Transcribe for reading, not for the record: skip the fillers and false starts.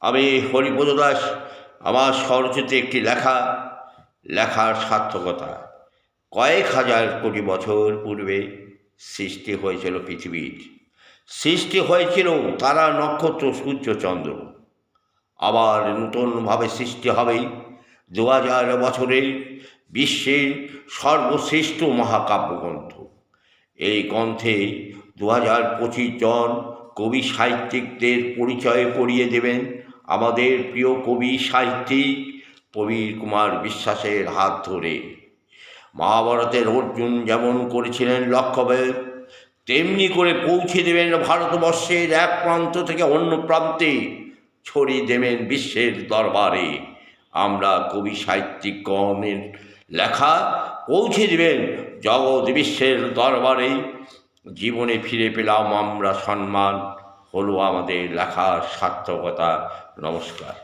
আমি হরিপদ দাস। আমার স্বরচিত একটি লেখার সার্থকতা। কয়েক হাজার কোটি বছর পূর্বে সৃষ্টি হয়েছিল পৃথিবীর। সৃষ্টি হয়েছিল তারা, নক্ষত্র, সূর্য, চন্দ্র। আবার নূতনভাবে সৃষ্টি হবে 2000 বছরে বিশ্বের সর্বশ্রেষ্ঠ মহাকাব্যগ্রন্থ। এই গ্রন্থে 2025 জন কবি সাহিত্যিকদের পরিচয় করিয়ে দেবেন আমাদের প্রিয় কবি সাহিত্যিক প্রবীর কুমার বিশ্বাসের হাত ধরে। মহাভারতের অর্জুন যেমন করেছিলেন লক্ষ্যভেদ, তেমনি করে পৌঁছে দেবেন ভারতবর্ষের এক প্রান্ত থেকে অন্য প্রান্তে, ছড়িয়ে দেবেন বিশ্বের দরবারে। আমরা কবি সাহিত্যিকগণের লেখা পৌঁছে দেবেন জগৎ বিশ্বের দরবারে। জীবনে ফিরে পেলাম আমরা সম্মান, হলো আমাদের লেখার সার্থকতা। নমস্কার।